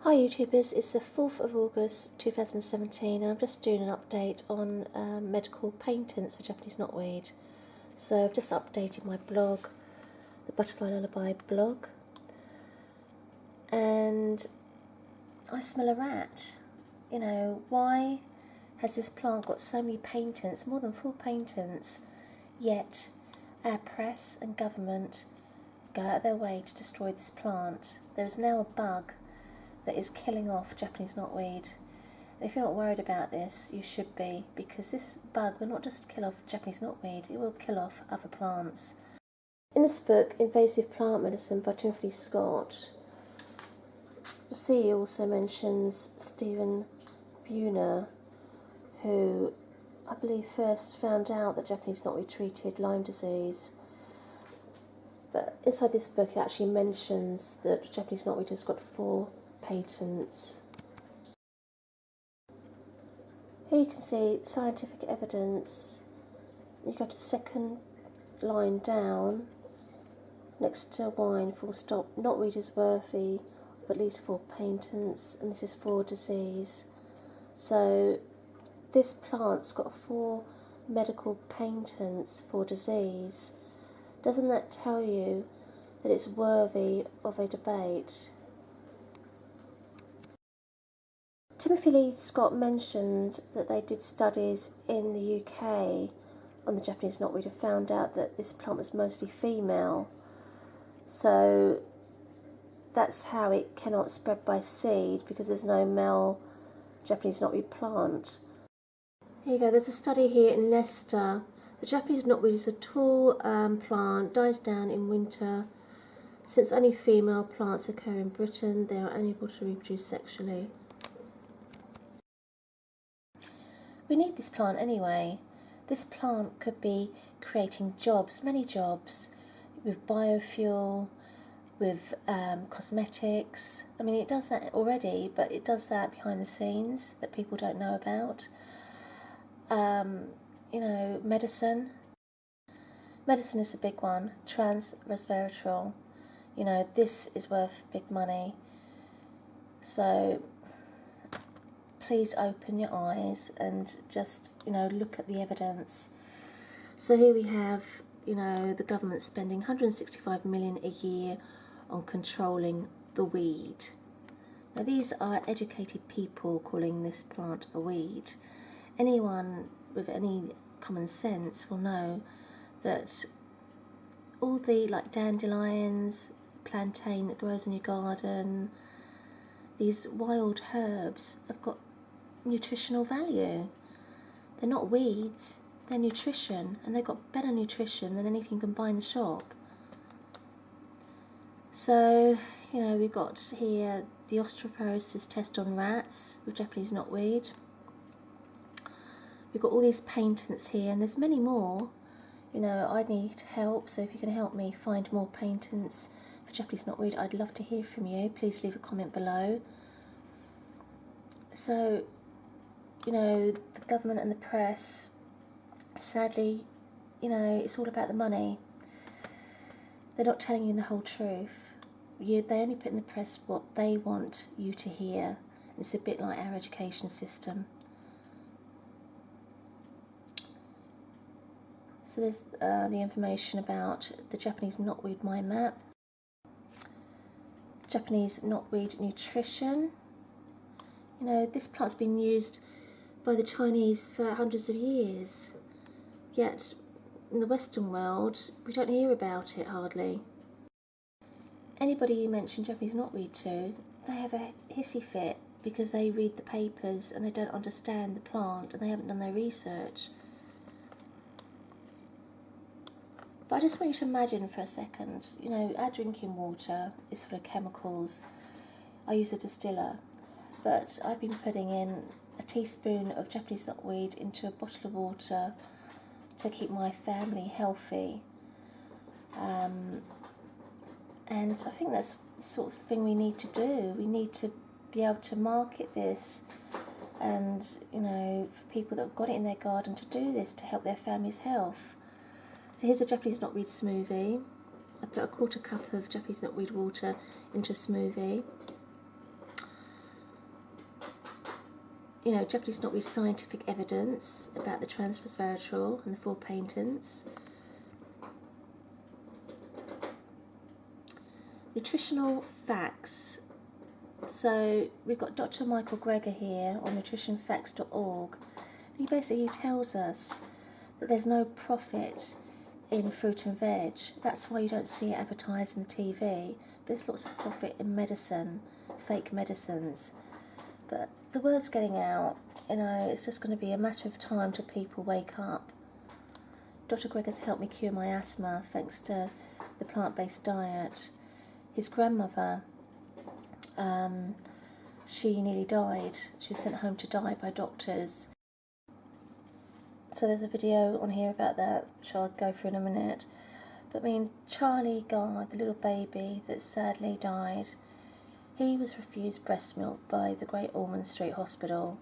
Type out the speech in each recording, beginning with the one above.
Hi YouTubers, it's the 4th of August 2017 and I'm just doing an update on medical paintants for Japanese knotweed. So I've just updated my blog, the Butterfly Lullaby blog, and I smell a rat. You know, why has this plant got so many paintants, more than 4 paintants, yet our press and government go out of their way to destroy this plant? There is now a bug that is killing off Japanese knotweed. And if you're not worried about this, you should be, because this bug will not just kill off Japanese knotweed, it will kill off other plants. In this book, Invasive Plant Medicine by Timothy Scott, you'll see he also mentions Stephen Buhner, who I believe first found out that Japanese knotweed treated Lyme disease. But inside this book it actually mentions that Japanese knotweed has got 4 patents. Here you can see scientific evidence. You go to the second line down, next to wine, full stop. Knotweed is worthy of at least 4 patents, and this is for disease. So this plant's got 4 medical patents for disease. Doesn't that tell you that it's worthy of a debate? Timothy Lee Scott mentioned that they did studies in the UK on the Japanese knotweed and found out that this plant was mostly female. So that's how it cannot spread by seed, because there's no male Japanese knotweed plant. Here you go, there's a study here in Leicester. The Japanese knotweed is a tall plant, dies down in winter. Since only female plants occur in Britain, they are unable to reproduce sexually. We need this plant anyway. This plant could be creating jobs, many jobs, with biofuel, with cosmetics. I mean, it does that already, but it does that behind the scenes that people don't know about. You know, medicine. Medicine is a big one. Resveratrol. You know, this is worth big money. So please open your eyes and just, you know, look at the evidence. So here we have, you know, the government spending 165 million a year on controlling the weed. Now these are educated people calling this plant a weed. Anyone with any common sense will know that all the like dandelions, plantain that grows in your garden, these wild herbs have got nutritional value. They're not weeds, they're nutrition, and they've got better nutrition than anything you can buy in the shop. So, you know, we've got here the osteoporosis test on rats with Japanese knotweed. We've got all these patents here, and there's many more. You know, I need help, so if you can help me find more patents for Japanese knotweed, I'd love to hear from you. Please leave a comment below. So, you know, the government and the press, sadly, you know, it's all about the money. They're not telling you the whole truth. They only put in the press what they want you to hear. It's a bit like our education system. So there's the information about the Japanese knotweed mind map, Japanese knotweed nutrition. You know, this plant's been used by the Chinese for hundreds of years, yet in the Western world we don't hear about it hardly. Anybody you mention Japanese knotweed to, they have a hissy fit because they read the papers and they don't understand the plant and they haven't done their research. But I just want you to imagine for a second, you know, our drinking water is full of chemicals. I use a distiller, but I've been putting in a teaspoon of Japanese knotweed into a bottle of water to keep my family healthy. And I think that's the sort of thing we need to do. We need to be able to market this, and, you know, for people that have got it in their garden to do this to help their family's health. So here's a Japanese knotweed smoothie. I put a 1/4 cup of Japanese knotweed water into a smoothie. Japanese knotweed scientific evidence about the trans resveratrol and the 4 patents. Nutritional facts. So we've got Dr. Michael Greger here on nutritionfacts.org. He basically tells us that there's no profit in fruit and veg. That's why you don't see it advertised in the TV. There's lots of profit in medicine, fake medicines. But the word's getting out, it's just going to be a matter of time till people wake up. Dr. Greger's helped me cure my asthma thanks to the plant-based diet. His grandmother, she nearly died. She was sent home to die by doctors. So there's a video on here about that, which I'll go through in a minute. But Charlie Guy, the little baby that sadly died, he was refused breast milk by the Great Ormond Street Hospital.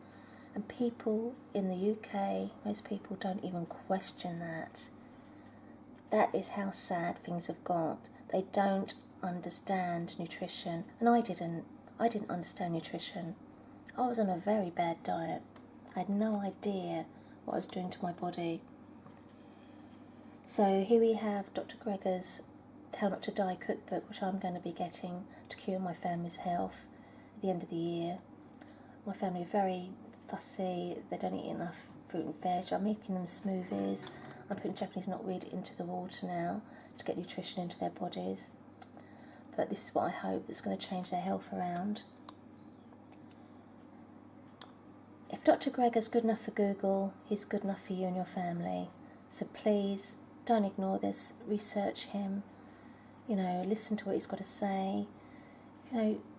And people in the UK, most people don't even question that. That is how sad things have got. They don't understand nutrition. And I didn't understand nutrition. I was on a very bad diet. I had no idea what I was doing to my body. So here we have Dr. Greger's How Not to Die cookbook, which I'm going to be getting to cure my family's health at the end of the year. My family are very fussy. They don't eat enough fruit and veg. I'm making them smoothies. I'm putting Japanese knotweed into the water now to get nutrition into their bodies. But this is what I hope that's going to change their health around. If Dr. Greger's good enough for Google, he's good enough for you and your family. So please, don't ignore this. Research him. Listen to what he's got to say.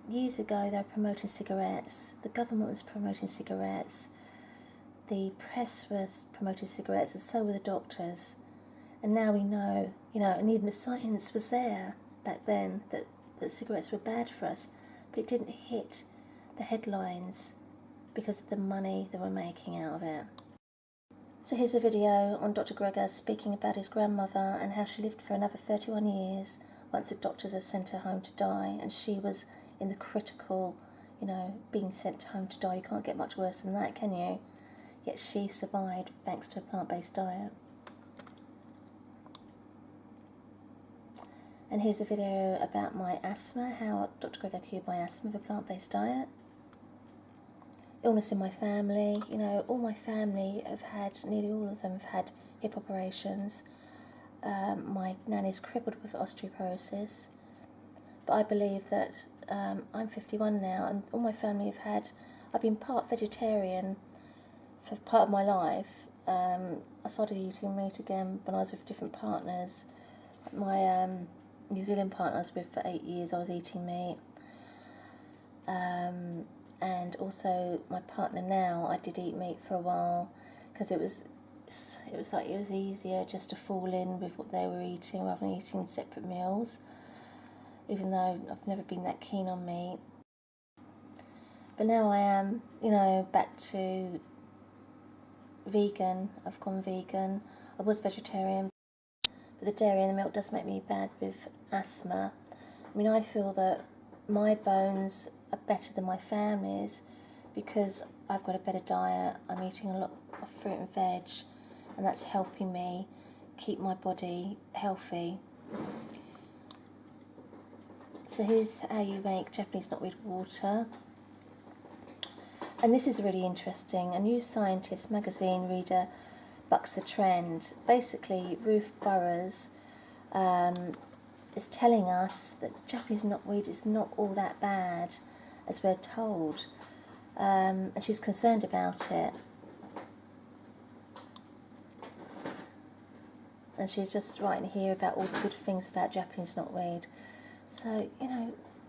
Years ago they were promoting cigarettes. The government was promoting cigarettes. The press was promoting cigarettes, and so were the doctors. And now we know, and even the science was there back then, that cigarettes were bad for us. But it didn't hit the headlines because of the money they were making out of it. So here's a video on Dr. Greger speaking about his grandmother and how she lived for another 31 years once the doctors had sent her home to die, and she was in the critical, being sent home to die. You can't get much worse than that, can you? Yet she survived thanks to a plant-based diet. And here's a video about my asthma, how Dr. Greger cured my asthma with a plant-based diet. Illness in my family, all my family have had, nearly all of them have had hip operations. My nanny's crippled with osteoporosis. But I believe that I'm 51 now, and all my family have had, I've been part vegetarian for part of my life. I started eating meat again when I was with different partners. My New Zealand partner I was with for 8 years, I was eating meat. And also my partner now, I did eat meat for a while because it was easier just to fall in with what they were eating rather than eating separate meals, even though I've never been that keen on meat. But now I am, back to vegan. I've gone vegan. I was vegetarian, but the dairy and the milk does make me bad with asthma. I feel that my bones are better than my family's because I've got a better diet. I'm eating a lot of fruit and veg, and that's helping me keep my body healthy. So here's how you make Japanese knotweed water. And this is really interesting. A New Scientist magazine reader bucks the trend. Basically, Ruth Burroughs is telling us that Japanese knotweed is not all that bad as we're told, and she's concerned about it. And she's just writing here about all the good things about Japanese knotweed. So,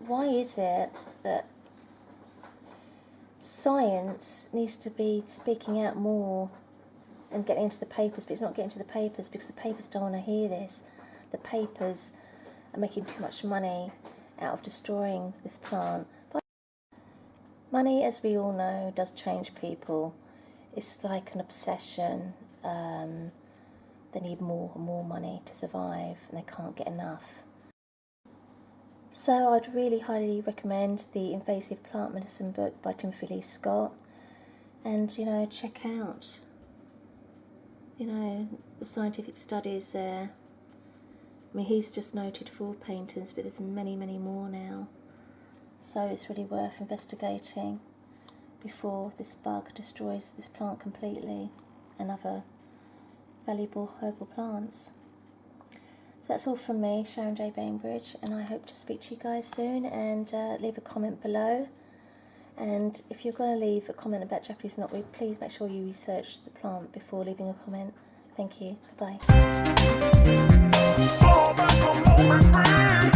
why is it that science needs to be speaking out more and getting into the papers, but it's not getting to the papers because the papers don't want to hear this. The papers are making too much money out of destroying this plant. But money, as we all know, does change people. It's like an obsession. They need more and more money to survive, and they can't get enough. So I'd really highly recommend the Invasive Plant Medicine book by Timothy Lee Scott. and, you know, check out, you know, the scientific studies there. I mean, he's just noted 4 patents, but there's many, many more now. So it's really worth investigating before this bug destroys this plant completely and other valuable herbal plants. So that's all from me, Sharon J. Bainbridge, and I hope to speak to you guys soon, and leave a comment below. And if you're going to leave a comment about Japanese knotweed, please make sure you research the plant before leaving a comment. Thank you. Bye-bye.